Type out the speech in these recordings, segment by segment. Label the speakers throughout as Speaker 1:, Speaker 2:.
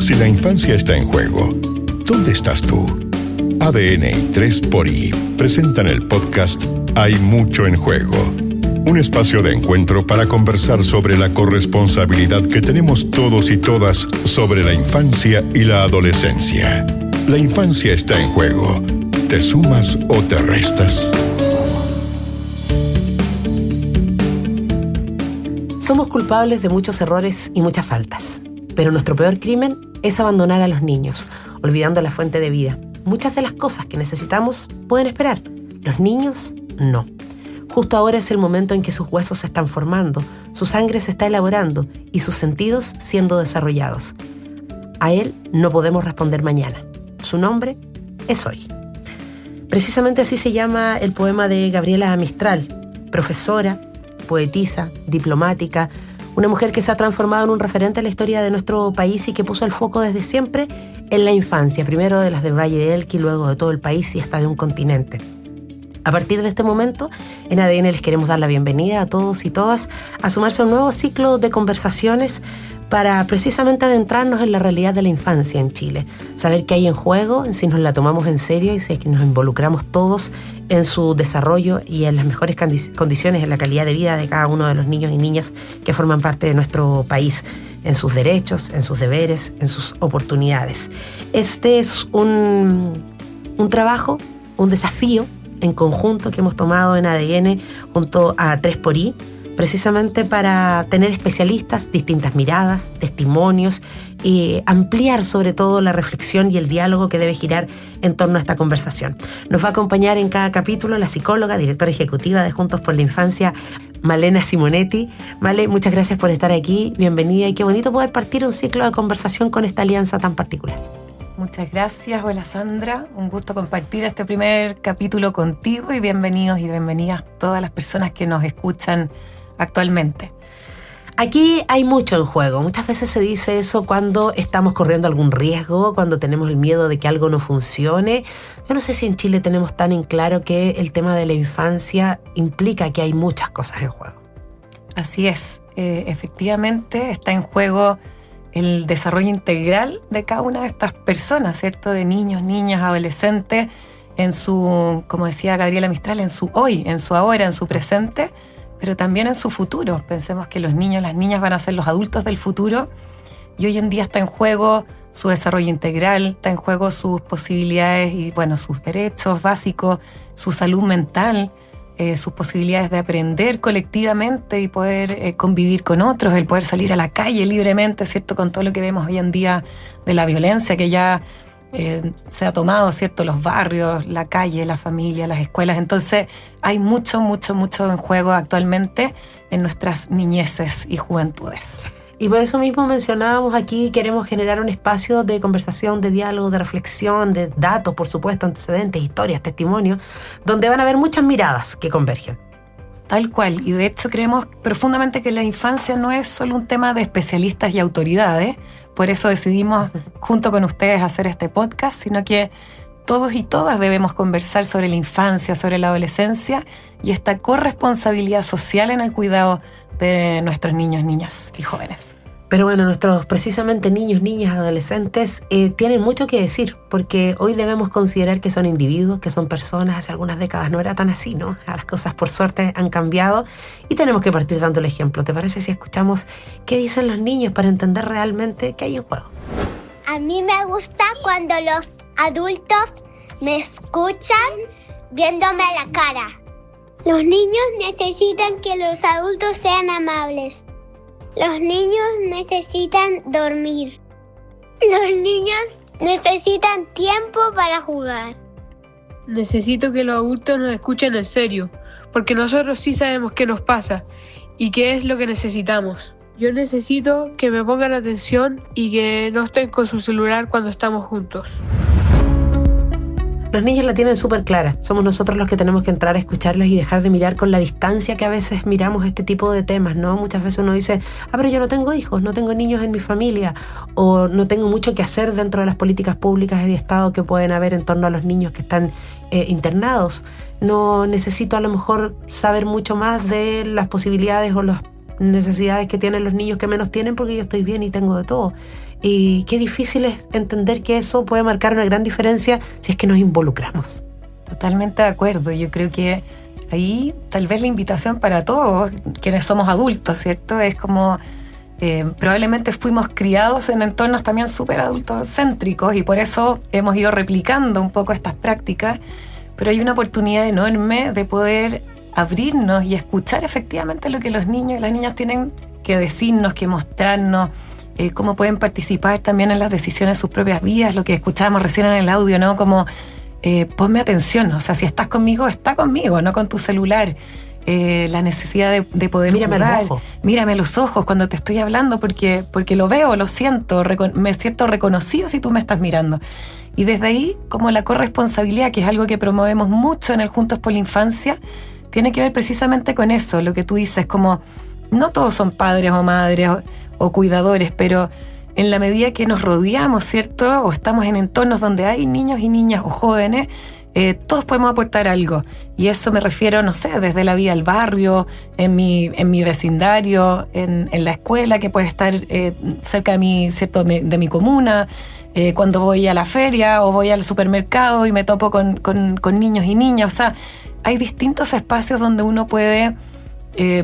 Speaker 1: Si la infancia está en juego, ¿dónde estás tú? ADN y 3xI presentan el podcast Hay mucho en juego. Un espacio de encuentro para conversar sobre la corresponsabilidad que tenemos todos y todas sobre la infancia y la adolescencia. La infancia está en juego. ¿Te sumas o te restas?
Speaker 2: Somos culpables de muchos errores y muchas faltas, pero nuestro peor crimen es abandonar a los niños, olvidando la fuente de vida. Muchas de las cosas que necesitamos pueden esperar, los niños no. Justo ahora es el momento en que sus huesos se están formando, su sangre se está elaborando y sus sentidos siendo desarrollados. A él no podemos responder mañana. Su nombre es hoy. Precisamente así se llama el poema de Gabriela Mistral, profesora, poetisa, diplomática, una mujer que se ha transformado en un referente en la historia de nuestro país y que puso el foco desde siempre en la infancia, primero de las del Valle del Elqui, luego de todo el país y hasta de un continente. A partir de este momento, en ADN les queremos dar la bienvenida a todos y todas a sumarse a un nuevo ciclo de conversaciones para precisamente adentrarnos en la realidad de la infancia en Chile, saber qué hay en juego, si nos la tomamos en serio y si es que nos involucramos todos en su desarrollo y en las mejores condiciones, en la calidad de vida de cada uno de los niños y niñas que forman parte de nuestro país, en sus derechos, en sus deberes, en sus oportunidades. Este es un trabajo, un desafío en conjunto que hemos tomado en ADN junto a 3xI, precisamente para tener especialistas, distintas miradas, testimonios y ampliar sobre todo la reflexión y el diálogo que debe girar en torno a esta conversación. Nos va a acompañar en cada capítulo la psicóloga, directora ejecutiva de Juntos por la Infancia, Malena Simonetti. Male, muchas gracias por estar aquí, bienvenida y qué bonito poder partir un ciclo de conversación con esta alianza tan particular.
Speaker 3: Muchas gracias, hola Sandra, un gusto compartir este primer capítulo contigo y bienvenidos y bienvenidas todas las personas que nos escuchan actualmente.
Speaker 2: Aquí hay mucho en juego, muchas veces se dice eso cuando estamos corriendo algún riesgo, cuando tenemos el miedo de que algo no funcione. Yo no sé si en Chile tenemos tan en claro que el tema de la infancia implica que hay muchas cosas en juego.
Speaker 3: Así es, efectivamente está en juego el desarrollo integral de cada una de estas personas, ¿cierto? De niños, niñas, adolescentes, en su, como decía Gabriela Mistral, en su hoy, en su ahora, en su presente, pero también en su futuro. Pensemos que los niños, las niñas van a ser los adultos del futuro y hoy en día está en juego su desarrollo integral, está en juego sus posibilidades y, bueno, sus derechos básicos, su salud mental, sus posibilidades de aprender colectivamente y poder convivir con otros, el poder salir a la calle libremente, ¿cierto? Con todo lo que vemos hoy en día de la violencia que ya se ha tomado, ¿cierto? Los barrios, la calle, la familia, las escuelas. Entonces hay mucho en juego actualmente en nuestras niñeces y juventudes.
Speaker 2: Y por eso mismo mencionábamos aquí, queremos generar un espacio de conversación, de diálogo, de reflexión, de datos, por supuesto, antecedentes, historias, testimonios, donde van a haber muchas miradas que convergen.
Speaker 3: Tal cual, y de hecho creemos profundamente que la infancia no es solo un tema de especialistas y autoridades, por eso decidimos junto con ustedes hacer este podcast, sino que todos y todas debemos conversar sobre la infancia, sobre la adolescencia y esta corresponsabilidad social en el cuidado de nuestros niños, niñas y jóvenes.
Speaker 2: Pero bueno, nuestros precisamente niños, niñas, adolescentes tienen mucho que decir, porque hoy debemos considerar que son individuos, que son personas. Hace algunas décadas no era tan así, ¿no? Las cosas por suerte han cambiado y tenemos que partir dando el ejemplo. ¿Te parece si escuchamos qué dicen los niños para entender realmente qué hay en juego?
Speaker 4: A mí me gusta cuando los adultos me escuchan viéndome a la cara. Los niños necesitan que los adultos sean amables. Los niños necesitan dormir. Los niños necesitan tiempo para jugar.
Speaker 5: Necesito que los adultos nos escuchen en serio, porque nosotros sí sabemos qué nos pasa y qué es lo que necesitamos. Yo necesito que me pongan atención y que no estén con su celular cuando estamos juntos.
Speaker 2: Los niños la tienen súper clara. Somos nosotros los que tenemos que entrar a escucharlos y dejar de mirar con la distancia que a veces miramos este tipo de temas, ¿no? Muchas veces uno dice, pero yo no tengo hijos, no tengo niños en mi familia, o no tengo mucho que hacer dentro de las políticas públicas y de Estado que pueden haber en torno a los niños que están internados. No necesito a lo mejor saber mucho más de las posibilidades o los necesidades que tienen los niños que menos tienen, porque yo estoy bien y tengo de todo. Y qué difícil es entender que eso puede marcar una gran diferencia si es que nos involucramos.
Speaker 3: Totalmente de acuerdo. Yo creo que ahí tal vez la invitación para todos quienes somos adultos, ¿cierto? Es como probablemente fuimos criados en entornos también súper adultocéntricos y por eso hemos ido replicando un poco estas prácticas, pero hay una oportunidad enorme de poder abrirnos y escuchar efectivamente lo que los niños y las niñas tienen que decirnos, que mostrarnos, cómo pueden participar también en las decisiones de sus propias vidas, lo que escuchábamos recién en el audio, ¿no? Como ponme atención, o sea, si estás conmigo, está conmigo, no con tu celular. La necesidad de poder jugar. Mírame a los ojos cuando te estoy hablando, porque lo veo, lo siento, me siento reconocido si tú me estás mirando. Y desde ahí, como la corresponsabilidad, que es algo que promovemos mucho en el Juntos por la Infancia, tiene que ver precisamente con eso, lo que tú dices, como no todos son padres o madres o cuidadores, pero en la medida que nos rodeamos, ¿cierto? O estamos en entornos donde hay niños y niñas o jóvenes, todos podemos aportar algo. Y eso me refiero, no sé, desde la vida del barrio, en mi vecindario, en la escuela que puede estar cerca de mí, ¿cierto? De mi comuna, cuando voy a la feria o voy al supermercado y me topo con niños y niñas. O sea, hay distintos espacios donde uno puede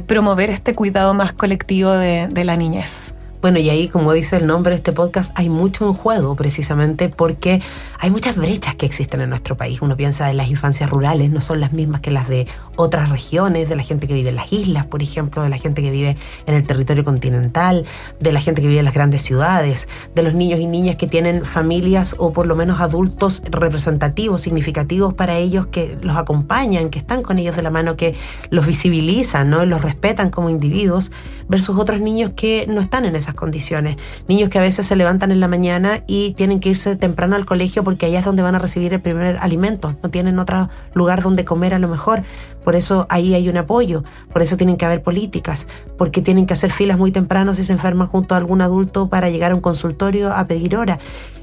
Speaker 3: promover este cuidado más colectivo de la niñez.
Speaker 2: Bueno, y ahí, como dice el nombre de este podcast, hay mucho en juego, precisamente porque hay muchas brechas que existen en nuestro país. Uno piensa en las infancias rurales, no son las mismas que las de otras regiones, de la gente que vive en las islas, por ejemplo, de la gente que vive en el territorio continental, de la gente que vive en las grandes ciudades, de los niños y niñas que tienen familias o por lo menos adultos representativos, significativos para ellos, que los acompañan, que están con ellos de la mano, que los visibilizan, ¿no? Los respetan como individuos, versus otros niños que no están en esas condiciones. Niños que a veces se levantan en la mañana y tienen que irse temprano al colegio porque allá es donde van a recibir el primer alimento. No tienen otro lugar donde comer a lo mejor. Por eso ahí hay un apoyo. Por eso tienen que haber políticas. Porque tienen que hacer filas muy temprano si se enferman junto a algún adulto para llegar a un consultorio a pedir hora.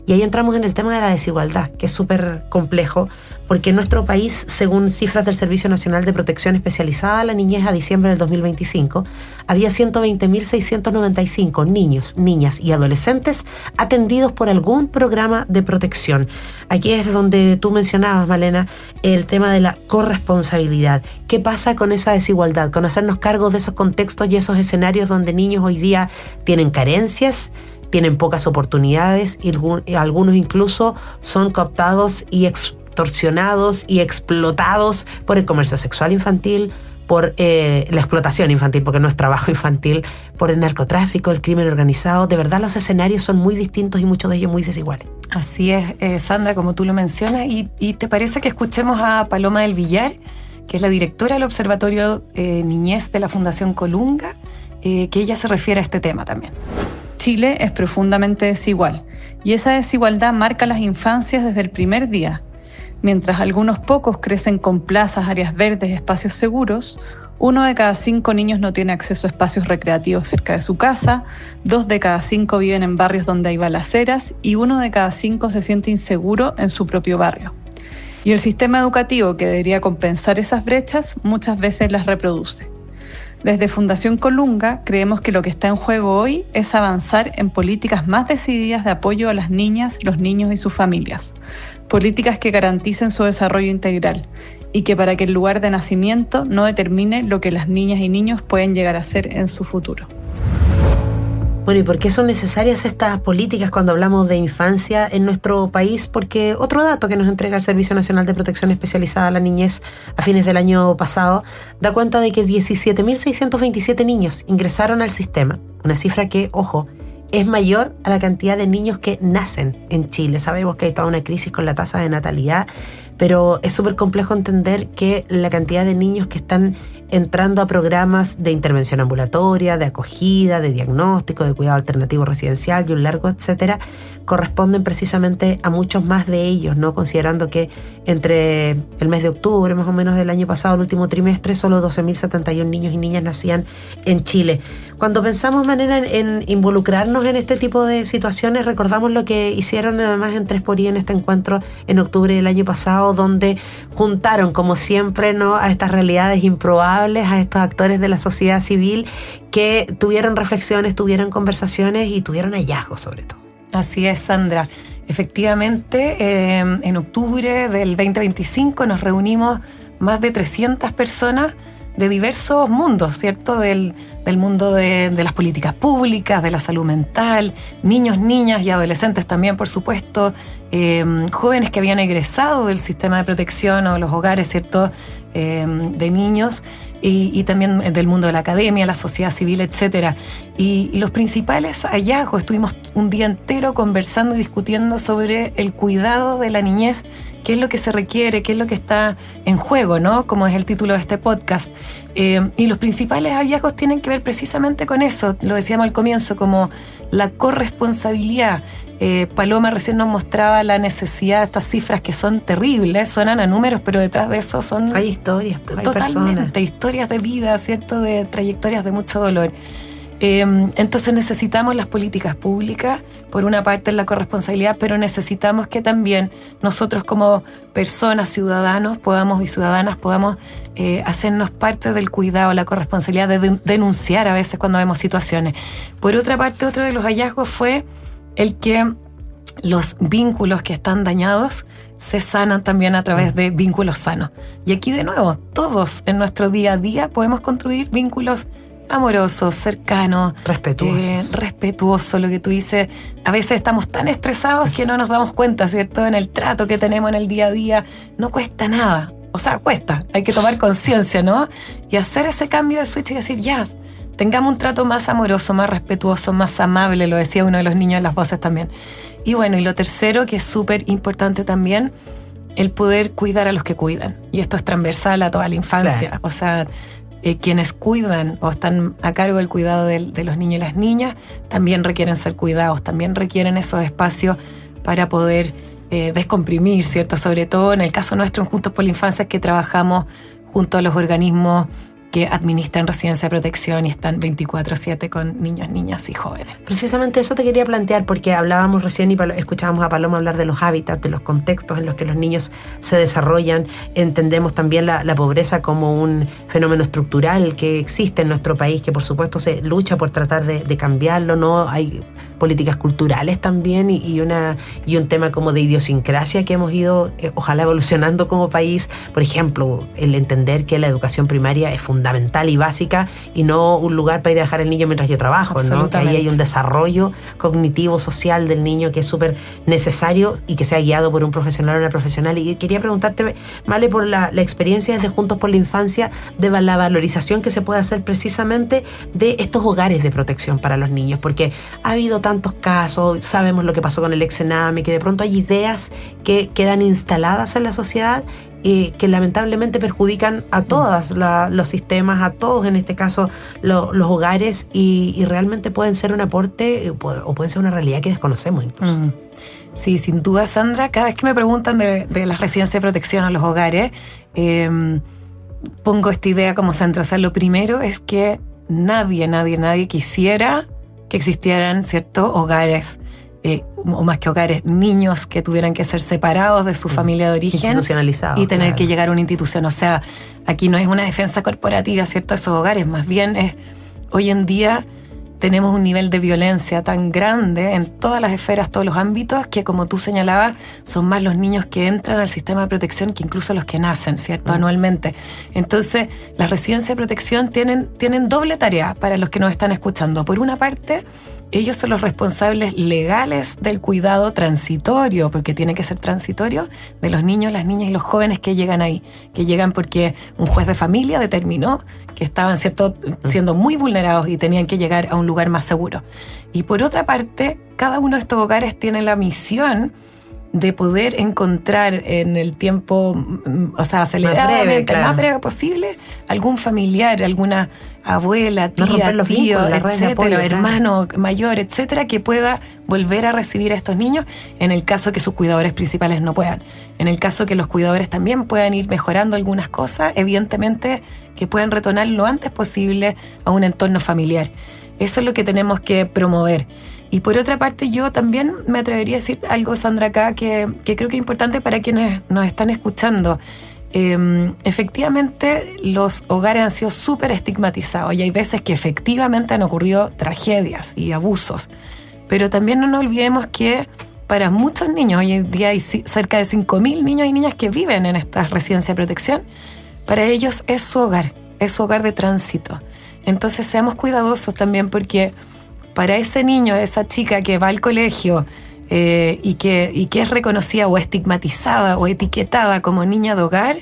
Speaker 2: Y ahí entramos en el tema de la desigualdad, que es súper complejo, porque en nuestro país, según cifras del Servicio Nacional de Protección Especializada a la Niñez a diciembre del 2025, había 120.695 niños, niñas y adolescentes atendidos por algún programa de protección. Aquí es donde tú mencionabas, Malena, el tema de la corresponsabilidad. ¿Qué pasa con esa desigualdad? Con hacernos cargo de esos contextos y esos escenarios donde niños hoy día tienen carencias, tienen pocas oportunidades y algunos incluso son cooptados y extorsionados y explotados por el comercio sexual infantil, por la explotación infantil, porque no es trabajo infantil, por el narcotráfico, el crimen organizado. De verdad, los escenarios son muy distintos y muchos de ellos muy desiguales.
Speaker 3: Así es, Sandra, como tú lo mencionas. ¿Y te parece que escuchemos a Paloma del Villar, que es la directora del Observatorio Niñez de la Fundación Colunga, que ella se refiere a este tema también?
Speaker 6: Chile es profundamente desigual y esa desigualdad marca las infancias desde el primer día. Mientras algunos pocos crecen con plazas, áreas verdes, espacios seguros, 1 de cada 5 niños no tiene acceso a espacios recreativos cerca de su casa, 2 de cada 5 viven en barrios donde hay balaceras y 1 de cada 5 se siente inseguro en su propio barrio. Y el sistema educativo, que debería compensar esas brechas, muchas veces las reproduce. Desde Fundación Colunga creemos que lo que está en juego hoy es avanzar en políticas más decididas de apoyo a las niñas, los niños y sus familias. Políticas que garanticen su desarrollo integral y que para que el lugar de nacimiento no determine lo que las niñas y niños pueden llegar a ser en su futuro.
Speaker 2: Bueno, ¿y por qué son necesarias estas políticas cuando hablamos de infancia en nuestro país? Porque otro dato que nos entrega el Servicio Nacional de Protección Especializada a la Niñez a fines del año pasado da cuenta de que 17.627 niños ingresaron al sistema, una cifra que, ojo, es mayor a la cantidad de niños que nacen en Chile. Sabemos que hay toda una crisis con la tasa de natalidad, pero es súper complejo entender que la cantidad de niños que están entrando a programas de intervención ambulatoria, de acogida, de diagnóstico, de cuidado alternativo residencial y un largo etcétera, corresponden precisamente a muchos más de ellos, ¿no? Considerando que entre el mes de octubre, más o menos del año pasado, el último trimestre, solo 12.071 niños y niñas nacían en Chile. Cuando pensamos en involucrarnos en este tipo de situaciones, recordamos lo que hicieron además en 3xI en este encuentro en octubre del año pasado, donde juntaron, como siempre, ¿no?, a estas realidades improbables culpables a estos actores de la sociedad civil que tuvieron reflexiones, tuvieron conversaciones y tuvieron hallazgos sobre todo.
Speaker 3: Así es, Sandra. Efectivamente, en octubre del 2025 nos reunimos más de 300 personas de diversos mundos, ¿cierto? Del mundo de las políticas públicas, de la salud mental, niños, niñas y adolescentes también, por supuesto, jóvenes que habían egresado del sistema de protección o los hogares, ¿cierto? De niños y también del mundo de la academia, la sociedad civil, etcétera. Y los principales hallazgos, estuvimos un día entero conversando y discutiendo sobre el cuidado de la niñez, qué es lo que se requiere, qué es lo que está en juego, ¿no? Como es el título de este podcast. Y los principales hallazgos tienen que ver precisamente con eso, lo decíamos al comienzo, como la corresponsabilidad. Paloma recién nos mostraba la necesidad de estas cifras que son terribles, suenan a números, pero detrás de eso son...
Speaker 2: Hay historias, hay
Speaker 3: totalmente,
Speaker 2: personas.
Speaker 3: Historias de vida, ¿cierto? De trayectorias de mucho dolor. Entonces necesitamos las políticas públicas, por una parte en la corresponsabilidad, pero necesitamos que también nosotros como personas, ciudadanos y ciudadanas podamos hacernos parte del cuidado, la corresponsabilidad de denunciar a veces cuando vemos situaciones. Por otra parte, otro de los hallazgos fue el que los vínculos que están dañados se sanan también a través de vínculos sanos. Y aquí de nuevo, todos en nuestro día a día podemos construir vínculos amorosos, cercanos, respetuosos, lo que tú dices. A veces estamos tan estresados que no nos damos cuenta, ¿cierto? En el trato que tenemos en el día a día, no cuesta nada. O sea, cuesta, hay que tomar conciencia, ¿no? Y hacer ese cambio de switch y decir, ya, tengamos un trato más amoroso, más respetuoso, más amable, lo decía uno de los niños en las voces también. Y bueno, y lo tercero, que es súper importante también, el poder cuidar a los que cuidan. Y esto es transversal a toda la infancia. Claro. O sea, quienes cuidan o están a cargo del cuidado de los niños y las niñas también requieren ser cuidados, también requieren esos espacios para poder descomprimir, ¿cierto? Sobre todo en el caso nuestro en Juntos por la Infancia, que trabajamos junto a los organismos que administran residencia de protección y están 24/7 con niños, niñas y jóvenes.
Speaker 2: Precisamente eso te quería plantear, porque hablábamos recién y escuchábamos a Paloma hablar de los hábitats, de los contextos en los que los niños se desarrollan. Entendemos también la pobreza como un fenómeno estructural que existe en nuestro país, que por supuesto se lucha por tratar de cambiarlo, ¿no? Hay políticas culturales también y un tema como de idiosincrasia que hemos ido, ojalá, evolucionando como país. Por ejemplo, el entender que la educación primaria es fundamental y básica y no un lugar para ir a dejar al niño mientras yo trabajo, ¿no? Que ahí hay un desarrollo cognitivo, social del niño que es súper necesario y que sea guiado por un profesional o una profesional. Y quería preguntarte, Male, por la experiencia desde Juntos por la Infancia, de la valorización que se puede hacer precisamente de estos hogares de protección para los niños, porque ha habido tantos casos, sabemos lo que pasó con el ex-Sename, que de pronto hay ideas que quedan instaladas en la sociedad que lamentablemente perjudican a todos los sistemas, a todos en este caso los hogares, y realmente pueden ser un aporte o pueden ser una realidad que desconocemos incluso.
Speaker 3: Sí, sin duda, Sandra. Cada vez que me preguntan de las residencias de protección o los hogares, pongo esta idea como centro. O sea, lo primero es que nadie quisiera que existieran, ¿cierto?, hogares, o más que hogares, niños que tuvieran que ser separados de su familia de origen
Speaker 2: institucionalizados,
Speaker 3: y tener
Speaker 2: claro,
Speaker 3: que llegar a una institución. O sea, aquí no es una defensa corporativa, ¿cierto?, esos hogares, más bien es, hoy en día tenemos un nivel de violencia tan grande en todas las esferas, todos los ámbitos, que como tú señalabas, son más los niños que entran al sistema de protección que incluso los que nacen, ¿cierto?, anualmente. Entonces, las residencias de protección tienen doble tarea para los que nos están escuchando. Por una parte, ellos son los responsables legales del cuidado transitorio, porque tiene que ser transitorio, de los niños, las niñas y los jóvenes que llegan ahí, que llegan porque un juez de familia determinó que estaban, ¿cierto?, siendo muy vulnerados y tenían que llegar a un lugar más seguro. Y por otra parte, cada uno de estos hogares tiene la misión de poder encontrar en el tiempo, o sea, aceleradamente, más breve posible, algún familiar, alguna abuela, tía, tío, etcétera, hermano mayor, etcétera, que pueda volver a recibir a estos niños en el caso que sus cuidadores principales no puedan. En el caso que los cuidadores también puedan ir mejorando algunas cosas, evidentemente que puedan retornar lo antes posible a un entorno familiar. Eso es lo que tenemos que promover. Y por otra parte, yo también me atrevería a decir algo, Sandra, acá, que creo que es importante para quienes nos están escuchando. efectivamente los hogares han sido súper estigmatizados y hay veces que efectivamente han ocurrido tragedias y abusos. Pero también no nos olvidemos que para muchos niños, hoy en día hay cerca de 5.000 niños y niñas que viven en estas residencias de protección, para ellos es su hogar de tránsito. Entonces seamos cuidadosos también, porque para ese niño, esa chica que va al colegio y que es reconocida o estigmatizada o etiquetada como niña de hogar,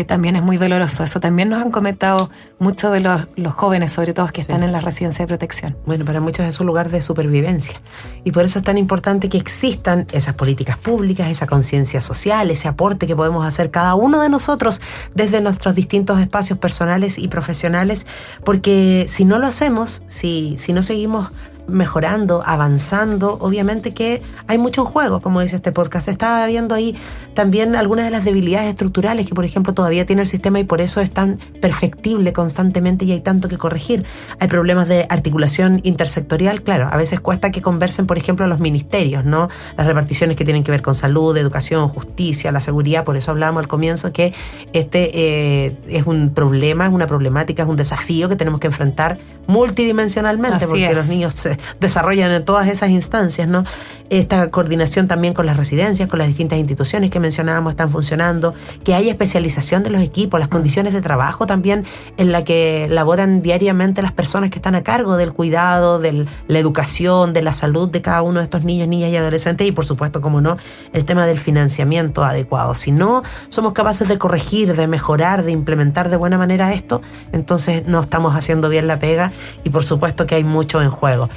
Speaker 3: también es muy doloroso. Eso también nos han comentado muchos de los jóvenes, sobre todo que están en la residencia de protección.
Speaker 2: Bueno, para muchos es un lugar de supervivencia y por eso es tan importante que existan esas políticas públicas, esa conciencia social, ese aporte que podemos hacer cada uno de nosotros desde nuestros distintos espacios personales y profesionales, porque si no lo hacemos, si no seguimos mejorando, avanzando, obviamente que hay mucho en juego, como dice este podcast. Estaba viendo ahí también algunas de las debilidades estructurales que, por ejemplo, todavía tiene el sistema y por eso es tan perfectible constantemente y hay tanto que corregir. Hay problemas de articulación intersectorial, claro, a veces cuesta que conversen, por ejemplo, los ministerios, ¿no? Las reparticiones que tienen que ver con salud, educación, justicia, la seguridad, por eso hablábamos al comienzo que es un problema, es una problemática, es un desafío que tenemos que enfrentar multidimensionalmente. Así porque los niños se desarrollan en todas esas instancias, ¿no? Esta coordinación también con las residencias, con las distintas instituciones que mencionábamos están funcionando, que haya especialización de los equipos, las condiciones de trabajo también en la que laboran diariamente las personas que están a cargo del cuidado, de la educación, de la salud de cada uno de estos niños, niñas y adolescentes y por supuesto, como no, el tema del financiamiento adecuado. Si no somos capaces de corregir, de mejorar, de implementar de buena manera esto, entonces no estamos haciendo bien la pega y por supuesto que hay mucho en juego.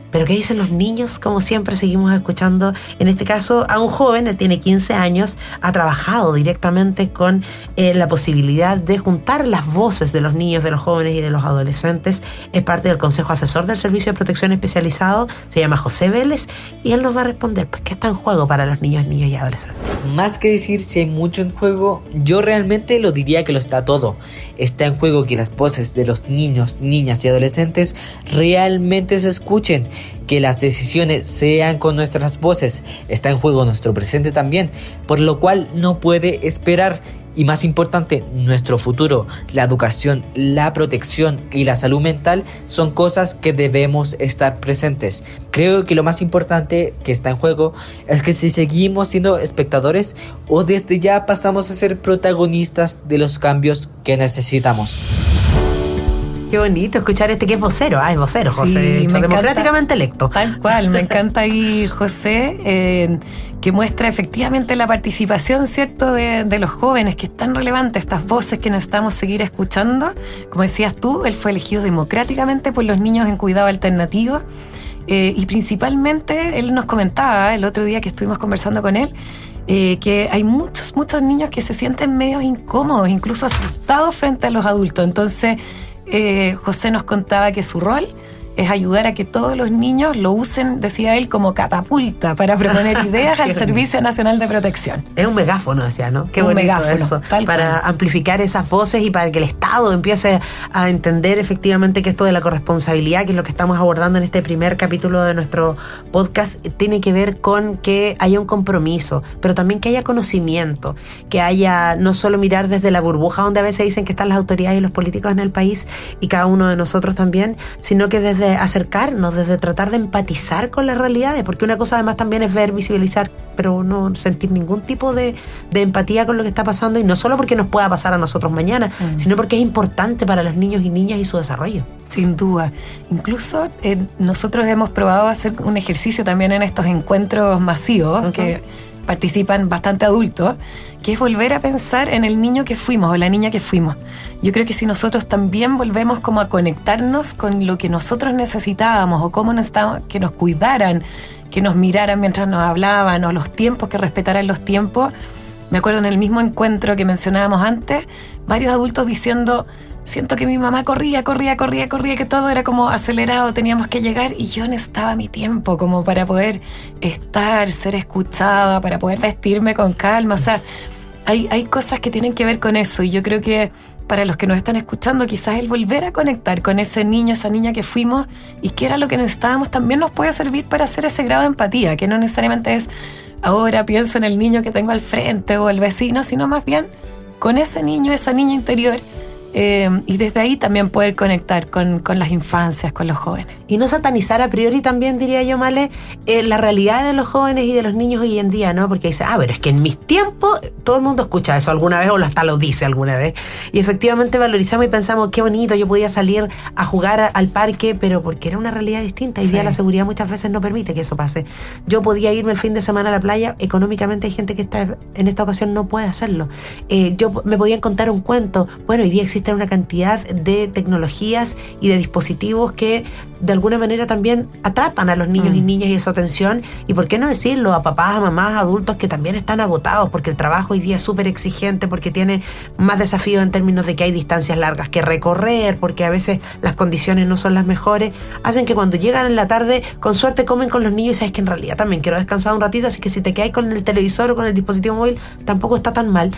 Speaker 2: Pero ¿qué dicen los niños? Como siempre seguimos escuchando, en este caso a un joven, él tiene 15 años, ha trabajado directamente con la posibilidad de juntar las voces de los niños, de los jóvenes y de los adolescentes. Es parte del Consejo Asesor del Servicio de Protección Especializado, se llama José Vélez, y él nos va a responder, pues, ¿qué está en juego para los niños, niñas y adolescentes?
Speaker 7: Más que decir si hay mucho en juego, yo realmente lo diría que lo está todo. Está en juego que las voces de los niños, niñas y adolescentes realmente se escuchen, que las decisiones sean con nuestras voces. Está en juego nuestro presente también, por lo cual no puede esperar. Y más importante, nuestro futuro, la educación, la protección y la salud mental son cosas que debemos estar presentes. Creo que lo más importante que está en juego es que si seguimos siendo espectadores o desde ya pasamos a ser protagonistas de los cambios que necesitamos.
Speaker 2: Qué bonito escuchar que es vocero, es vocero, José,
Speaker 3: sí,
Speaker 2: democráticamente electo.
Speaker 3: Tal cual, me encanta ahí José, que muestra efectivamente la participación, ¿cierto?, de los jóvenes, que es tan relevante, estas voces que necesitamos seguir escuchando. Como decías tú, él fue elegido democráticamente por los niños en cuidado alternativo, y principalmente él nos comentaba el otro día que estuvimos conversando con él, que hay muchos niños que se sienten medio incómodos, incluso asustados frente a los adultos. Entonces José nos contaba que su rol es ayudar a que todos los niños lo usen, decía él, como catapulta para proponer ideas al Servicio Nacional de Protección.
Speaker 2: Es un megáfono, decía, ¿no? Qué bonito
Speaker 3: megáfono,
Speaker 2: eso,
Speaker 3: para
Speaker 2: cual. Amplificar esas voces y para que el Estado empiece a entender efectivamente que esto de la corresponsabilidad, que es lo que estamos abordando en este primer capítulo de nuestro podcast, tiene que ver con que haya un compromiso, pero también que haya conocimiento, que haya no solo mirar desde la burbuja donde a veces dicen que están las autoridades y los políticos en el país y cada uno de nosotros también, sino que desde acercarnos, desde tratar de empatizar con las realidades, porque una cosa además también es ver, visibilizar, pero no sentir ningún tipo de empatía con lo que está pasando, y no solo porque nos pueda pasar a nosotros mañana, sino porque es importante para los niños y niñas y su desarrollo.
Speaker 3: Sin duda. Incluso nosotros hemos probado hacer un ejercicio también en estos encuentros masivos, que participan bastante adultos, que es volver a pensar en el niño que fuimos o la niña que fuimos. Yo creo que si nosotros también volvemos como a conectarnos con lo que nosotros necesitábamos o cómo necesitábamos que nos cuidaran, que nos miraran mientras nos hablaban, o los tiempos, que respetaran los tiempos. Me acuerdo en el mismo encuentro que mencionábamos antes, varios adultos diciendo: siento que mi mamá corría, que todo era como acelerado, teníamos que llegar y yo necesitaba mi tiempo como para poder estar, ser escuchada, para poder vestirme con calma. O sea, hay cosas que tienen que ver con eso, y yo creo que para los que nos están escuchando, quizás el volver a conectar con ese niño, esa niña que fuimos y que era lo que necesitábamos, también nos puede servir para hacer ese grado de empatía, que no necesariamente es ahora pienso en el niño que tengo al frente o el vecino, sino más bien con ese niño, esa niña interior, y desde ahí también poder conectar con las infancias, con los jóvenes.
Speaker 2: Y no satanizar a priori también, diría yo, Male, la realidad de los jóvenes y de los niños hoy en día, ¿no? Porque dice, pero es que en mis tiempos todo el mundo escucha eso alguna vez o hasta lo dice alguna vez. Y efectivamente valorizamos y pensamos, qué bonito, yo podía salir a jugar al parque, pero porque era una realidad distinta. Hoy día la seguridad muchas veces no permite que eso pase. Yo podía irme el fin de semana a la playa, económicamente hay gente que en esta ocasión no puede hacerlo. Yo me podían contar un cuento. Bueno, hoy día existe una cantidad de tecnologías y de dispositivos que de alguna manera también atrapan a los niños y niñas y su atención, y por qué no decirlo, a papás, a mamás, a adultos que también están agotados porque el trabajo hoy día es súper exigente, porque tiene más desafíos en términos de que hay distancias largas que recorrer, porque a veces las condiciones no son las mejores, hacen que cuando llegan en la tarde con suerte comen con los niños y sabes que en realidad también quiero descansar un ratito, así que si te quedas con el televisor o con el dispositivo móvil tampoco está tan mal.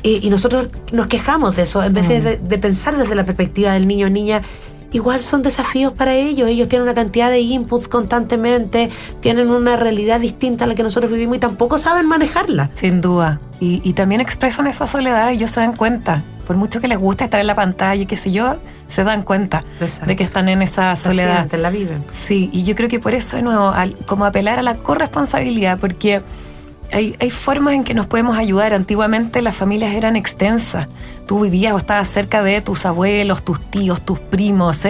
Speaker 2: Y nosotros nos quejamos de eso en vez de pensar desde la perspectiva del niño o niña. Igual son desafíos para ellos tienen una cantidad de inputs constantemente, tienen una realidad distinta a la que nosotros vivimos y tampoco saben manejarla.
Speaker 3: Sin duda, y también expresan esa soledad y ellos se dan cuenta, por mucho que les guste estar en la pantalla y qué sé yo, se dan cuenta de que están en esa soledad.
Speaker 2: La viven.
Speaker 3: Sí, y yo creo que por eso de nuevo, como apelar a la corresponsabilidad, porque hay formas en que nos podemos ayudar. Antiguamente las familias eran extensas. Tú vivías o estabas cerca de tus abuelos, tus tíos, tus primos.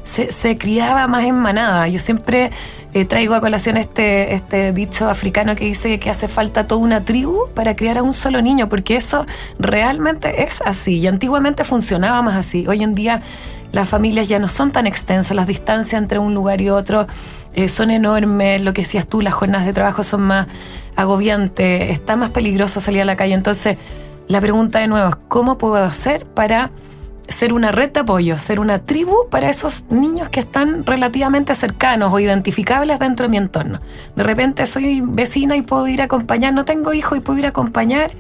Speaker 3: Se criaba más en manada. Yo siempre traigo a colación este dicho africano que dice que hace falta toda una tribu para criar a un solo niño, porque eso realmente es así. Y antiguamente funcionaba más así. Hoy en día las familias ya no son tan extensas. Las distancias entre un lugar y otro son enormes. Lo que decías tú, las jornadas de trabajo son más agobiantes, está más peligroso salir a la calle. Entonces la pregunta de nuevo es, ¿cómo puedo hacer para ser una red de apoyo, ser una tribu para esos niños que están relativamente cercanos o identificables dentro de mi entorno? De repente soy vecina y puedo ir a acompañar, no tengo hijos y puedo ir a acompañar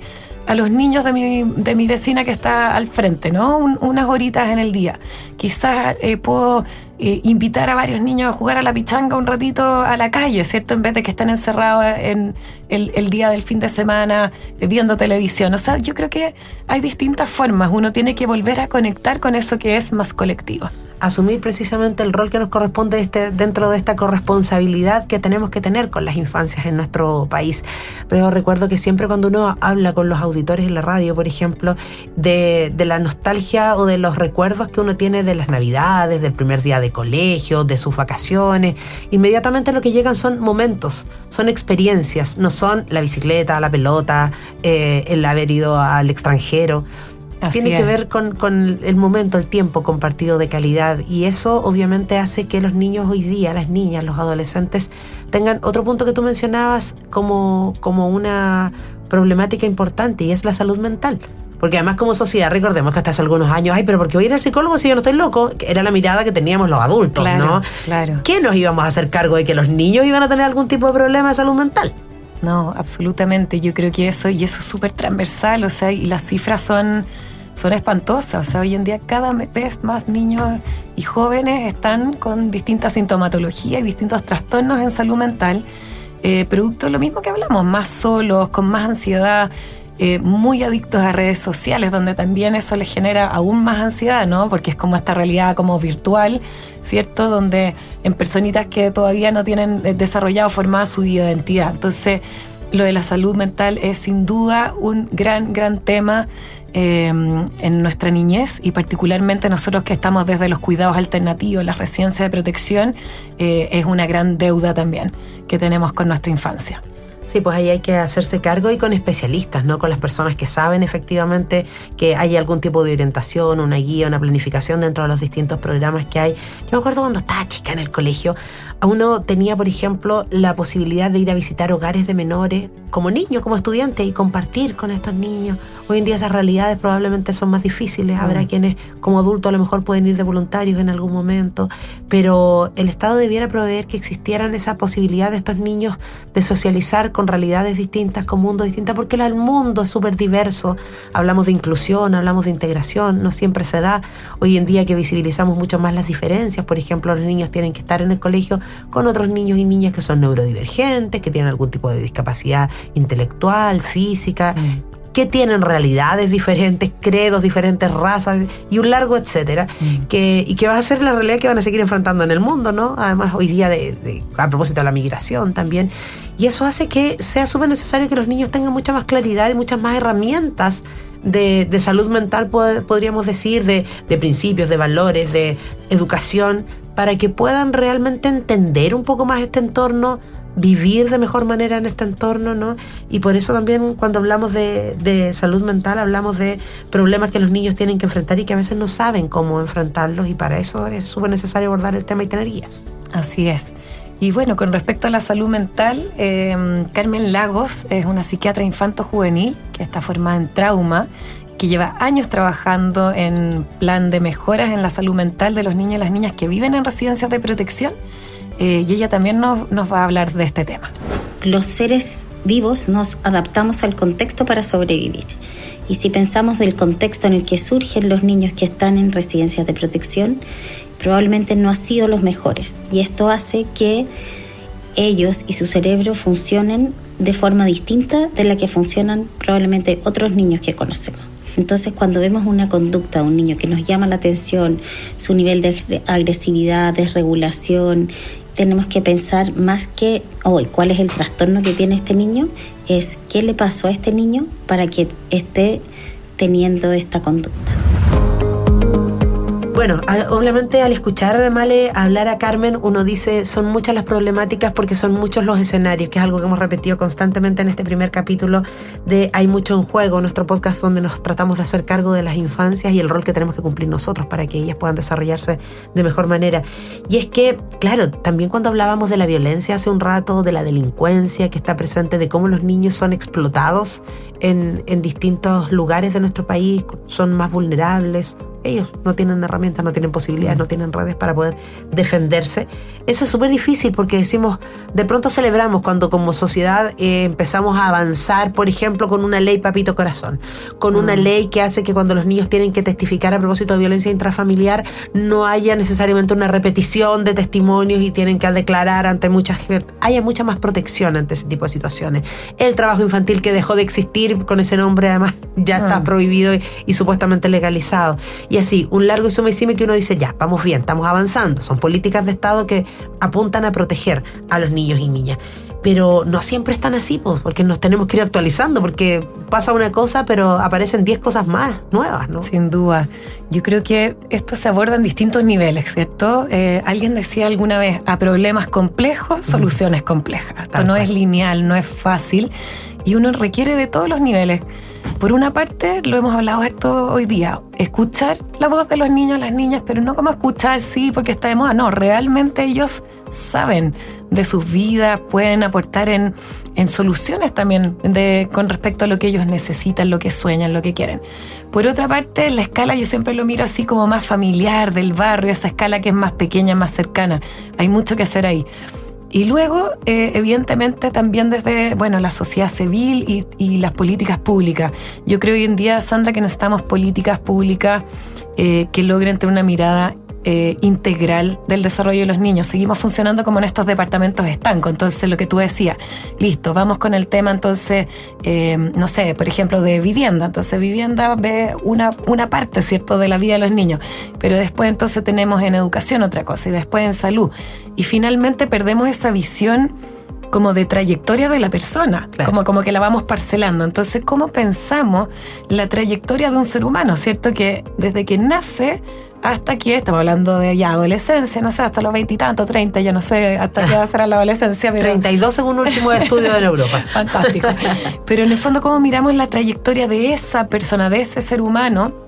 Speaker 3: a los niños de mi vecina que está al frente, ¿no? Unas horitas en el día. Quizás puedo invitar a varios niños a jugar a la pichanga un ratito a la calle, ¿cierto? En vez de que estén encerrados en el día del fin de semana viendo televisión. O sea, yo creo que hay distintas formas. Uno tiene que volver a conectar con eso que es más colectivo.
Speaker 2: Asumir precisamente el rol que nos corresponde dentro de esta corresponsabilidad que tenemos que tener con las infancias en nuestro país. Pero recuerdo que siempre cuando uno habla con los auditores en la radio, por ejemplo, de la nostalgia o de los recuerdos que uno tiene de las Navidades, del primer día de colegio, de sus vacaciones, inmediatamente lo que llegan son momentos, son experiencias, no son la bicicleta, la pelota, el haber ido al extranjero. Tiene que ver con el momento, el tiempo compartido de calidad, y eso obviamente hace que los niños hoy día, las niñas, los adolescentes tengan otro punto que tú mencionabas como una problemática importante, y es la salud mental. Porque además como sociedad, recordemos que hasta hace algunos años, pero ¿por qué voy a ir al psicólogo si yo no estoy loco? Era la mirada que teníamos los adultos,
Speaker 3: claro,
Speaker 2: ¿no?
Speaker 3: Claro.
Speaker 2: ¿Qué nos íbamos a hacer cargo de que los niños iban a tener algún tipo de problema de salud mental?
Speaker 3: No, absolutamente. Yo creo que eso es súper transversal, o sea, y las cifras son espantosas. O sea, hoy en día cada vez más niños y jóvenes están con distintas sintomatologías y distintos trastornos en salud mental, producto de lo mismo que hablamos, más solos, con más ansiedad, muy adictos a redes sociales, donde también eso les genera aún más ansiedad, ¿no? Porque es como esta realidad como virtual, ¿cierto? Donde en personitas que todavía no tienen desarrollado, formada su identidad. Entonces, lo de la salud mental es sin duda un gran tema en nuestra niñez, y particularmente nosotros que estamos desde los cuidados alternativos, la residencia de protección, es una gran deuda también que tenemos con nuestra infancia.
Speaker 2: Sí, pues ahí hay que hacerse cargo, y con especialistas, ¿no? Con las personas que saben efectivamente que hay algún tipo de orientación, una guía, una planificación dentro de los distintos programas que hay. Yo me acuerdo cuando estaba chica en el colegio, uno tenía, por ejemplo, la posibilidad de ir a visitar hogares de menores como niño, como estudiante, y compartir con estos niños. Hoy en día esas realidades probablemente son más difíciles. Habrá quienes como adultos a lo mejor pueden ir de voluntarios en algún momento, pero el Estado debiera proveer que existieran esa posibilidad de estos niños de socializar con realidades distintas, con mundos distintos, porque el mundo es súper diverso. Hablamos de inclusión, hablamos de integración, no siempre se da. Hoy en día que visibilizamos mucho más las diferencias, por ejemplo, los niños tienen que estar en el colegio con otros niños y niñas que son neurodivergentes, que tienen algún tipo de discapacidad intelectual, física. que tienen realidades diferentes, credos, diferentes razas y un largo etcétera, y que va a ser la realidad que van a seguir enfrentando en el mundo, ¿no? Además, hoy día, a propósito de la migración también. Y eso hace que sea súper necesario que los niños tengan mucha más claridad y muchas más herramientas de salud mental, podríamos decir, de principios, de valores, de educación, para que puedan realmente entender un poco más este entorno, vivir de mejor manera en este entorno, ¿no? Y por eso también cuando hablamos de salud mental hablamos de problemas que los niños tienen que enfrentar y que a veces no saben cómo enfrentarlos, y para eso es súper necesario abordar el tema y tener guías.
Speaker 3: Así es. Y bueno, con respecto a la salud mental, Carmen Lagos es una psiquiatra infanto-juvenil que está formada en trauma, que lleva años trabajando en plan de mejoras en la salud mental de los niños y las niñas que viven en residencias de protección. Y ella también nos va a hablar de este tema.
Speaker 8: Los seres vivos nos adaptamos al contexto para sobrevivir. Y si pensamos del contexto en el que surgen los niños que están en residencias de protección, probablemente no han sido los mejores. Y esto hace que ellos y su cerebro funcionen de forma distinta de la que funcionan probablemente otros niños que conocemos. Entonces, cuando vemos una conducta de un niño que nos llama la atención, su nivel de agresividad, desregulación, tenemos que pensar más que hoy, ¿cuál es el trastorno que tiene este niño? Es qué le pasó a este niño para que esté teniendo esta conducta.
Speaker 2: Bueno, obviamente al escuchar a Male hablar a Carmen, uno dice, son muchas las problemáticas porque son muchos los escenarios, que es algo que hemos repetido constantemente en este primer capítulo de Hay mucho en juego, nuestro podcast donde nos tratamos de hacer cargo de las infancias y el rol que tenemos que cumplir nosotros para que ellas puedan desarrollarse de mejor manera. Y es que, claro, también cuando hablábamos de la violencia hace un rato, de la delincuencia que está presente, de cómo los niños son explotados en distintos lugares de nuestro país, son más vulnerables, ellos no tienen herramientas, no tienen posibilidades, no tienen redes para poder defenderse. Eso es súper difícil porque decimos, de pronto celebramos cuando como sociedad empezamos a avanzar, por ejemplo, con una ley Papito Corazón, con una ley que hace que cuando los niños tienen que testificar a propósito de violencia intrafamiliar no haya necesariamente una repetición de testimonios y tienen que declarar ante haya mucha más protección ante ese tipo de situaciones. El trabajo infantil que dejó de existir con ese nombre además ya está prohibido y supuestamente legalizado. Y así, un largo y sumisible que uno dice, ya, vamos bien, estamos avanzando. Son políticas de Estado que apuntan a proteger a los niños y niñas. Pero no siempre están así, pues, porque nos tenemos que ir actualizando, porque pasa una cosa, pero aparecen 10 cosas más nuevas, ¿no?
Speaker 3: Sin duda. Yo creo que esto se aborda en distintos niveles, ¿cierto? Alguien decía alguna vez, a problemas complejos, soluciones complejas. Esto no es lineal, no es fácil, y uno requiere de todos los niveles. Por una parte, lo hemos hablado harto hoy día, escuchar la voz de los niños, las niñas, pero no como escuchar, sí, porque está de moda, no, realmente ellos saben de sus vidas, pueden aportar en soluciones también con respecto a lo que ellos necesitan, lo que sueñan, lo que quieren. Por otra parte, la escala yo siempre lo miro así como más familiar, del barrio, esa escala que es más pequeña, más cercana, hay mucho que hacer ahí. Y luego, evidentemente, también desde la sociedad civil y las políticas públicas. Yo creo hoy en día, Sandra, que necesitamos políticas públicas que logren tener una mirada integral del desarrollo de los niños. Seguimos funcionando como en estos departamentos estancos. Entonces, lo que tú decías, listo, vamos con el tema, entonces, no sé, por ejemplo, de vivienda. Entonces, vivienda ve una parte, ¿cierto?, de la vida de los niños. Pero después, entonces, tenemos en educación otra cosa y después en salud. Y finalmente perdemos esa visión como de trayectoria de la persona, claro. como que la vamos parcelando. Entonces, ¿cómo pensamos la trayectoria de un ser humano? ¿Cierto? Que desde que nace hasta que, estamos hablando de ya adolescencia, no sé, hasta los 20 y tantos, 30, ya no sé hasta qué va a ser la adolescencia. Pero
Speaker 2: 32 según un último estudio en Europa.
Speaker 3: Fantástico. Pero en el fondo, ¿cómo miramos la trayectoria de esa persona, de ese ser humano?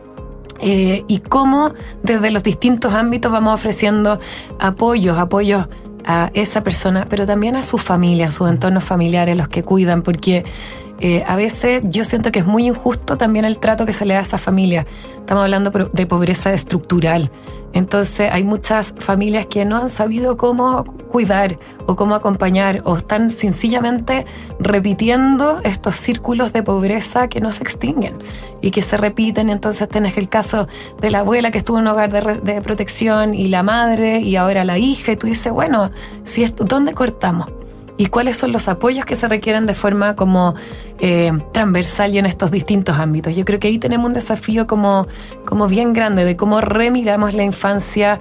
Speaker 3: Y cómo desde los distintos ámbitos vamos ofreciendo apoyos a esa persona, pero también a su familia, a sus entornos familiares, los que cuidan, porque a veces yo siento que es muy injusto también el trato que se le da a esa familia. Estamos hablando de pobreza estructural. Entonces hay muchas familias que no han sabido cómo cuidar o cómo acompañar, o están sencillamente repitiendo estos círculos de pobreza que no se extinguen y que se repiten. Entonces tenés el caso de la abuela que estuvo en un hogar de protección y la madre y ahora la hija, y tú dices, bueno, si esto, ¿dónde cortamos? y cuáles son los apoyos que se requieren de forma como transversal y en estos distintos ámbitos. Yo creo que ahí tenemos un desafío como bien grande de cómo remiramos la infancia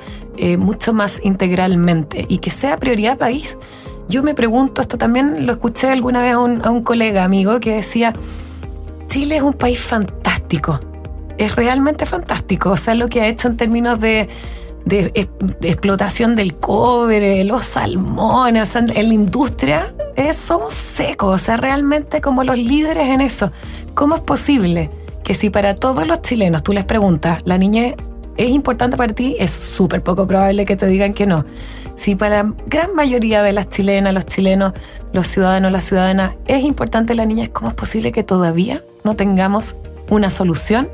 Speaker 3: mucho más integralmente y que sea prioridad país. Yo me pregunto, esto también lo escuché alguna vez a un colega amigo que decía, Chile es un país fantástico, es realmente fantástico, o sea, lo que ha hecho en términos de explotación del cobre, los salmones, o sea, en la industria, somos secos, o sea, realmente como los líderes en eso. ¿Cómo es posible que si para todos los chilenos tú les preguntas, la niñez es importante para ti? Es súper poco probable que te digan que no. Si para la gran mayoría de las chilenas, los chilenos, los ciudadanos, las ciudadanas, es importante la niñez, ¿cómo es posible que todavía no tengamos una solución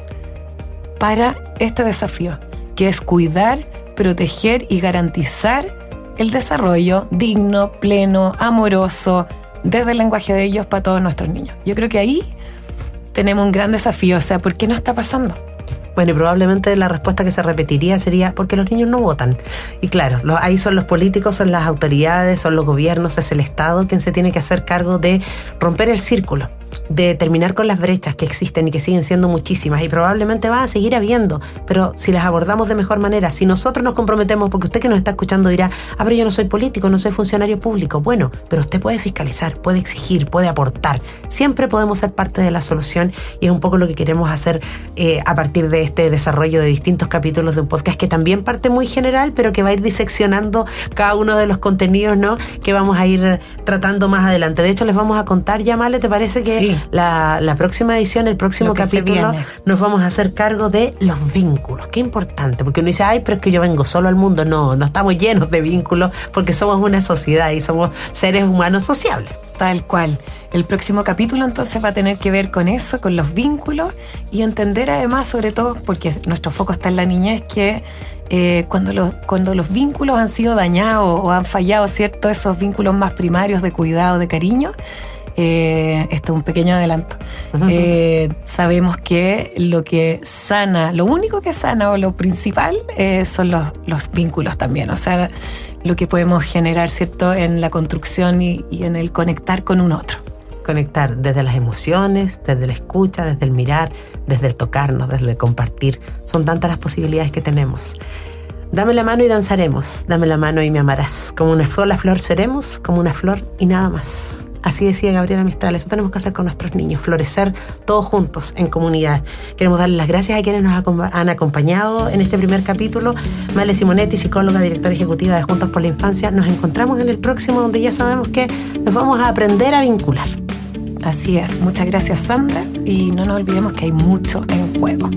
Speaker 3: para este desafío? Que es cuidar, proteger y garantizar el desarrollo digno, pleno, amoroso, desde el lenguaje de ellos para todos nuestros niños. Yo creo que ahí tenemos un gran desafío, o sea, ¿por qué no está pasando?
Speaker 2: Bueno, y probablemente la respuesta que se repetiría sería porque los niños no votan. Y claro, ahí son los políticos, son las autoridades, son los gobiernos, es el Estado quien se tiene que hacer cargo de romper el círculo, de terminar con las brechas que existen y que siguen siendo muchísimas y probablemente va a seguir habiendo, pero si las abordamos de mejor manera, si nosotros nos comprometemos, porque usted que nos está escuchando dirá, pero yo no soy político, no soy funcionario público. Bueno, pero usted puede fiscalizar, puede exigir, puede aportar, siempre podemos ser parte de la solución y es un poco lo que queremos hacer a partir de este desarrollo de distintos capítulos de un podcast que también parte muy general, pero que va a ir diseccionando cada uno de los contenidos, ¿no?, que vamos a ir tratando más adelante. De hecho, les vamos a contar ya, Male, ¿te parece que sí, la próxima edición, el próximo capítulo, nos vamos a hacer cargo de los vínculos? Qué importante, porque uno dice, pero es que yo vengo solo al mundo. No estamos llenos de vínculos porque somos una sociedad y somos seres humanos sociables.
Speaker 3: Tal cual. El próximo capítulo entonces va a tener que ver con eso, con los vínculos y entender además, sobre todo, porque nuestro foco está en la niñez, que cuando los vínculos han sido dañados o han fallado, ¿cierto?, esos vínculos más primarios de cuidado, de cariño, esto es un pequeño adelanto. Sabemos que lo único que sana o lo principal son los vínculos también, o sea, lo que podemos generar, ¿cierto?, en la construcción y en el conectar con un otro.
Speaker 2: Conectar desde las emociones, desde la escucha, desde el mirar, desde el tocarnos, desde el compartir. Son tantas las posibilidades que tenemos. Dame la mano y danzaremos, dame la mano y me amarás. Como una flor, la flor seremos, como una flor y nada más. Así decía Gabriela Mistral, eso tenemos que hacer con nuestros niños, florecer todos juntos, en comunidad. Queremos darles las gracias a quienes nos han acompañado en este primer capítulo. Male Simonetti, psicóloga, directora ejecutiva de Juntos por la Infancia. Nos encontramos en el próximo, donde ya sabemos que nos vamos a aprender a vincular.
Speaker 3: Así es, muchas gracias, Sandra, y no nos olvidemos que hay mucho en juego.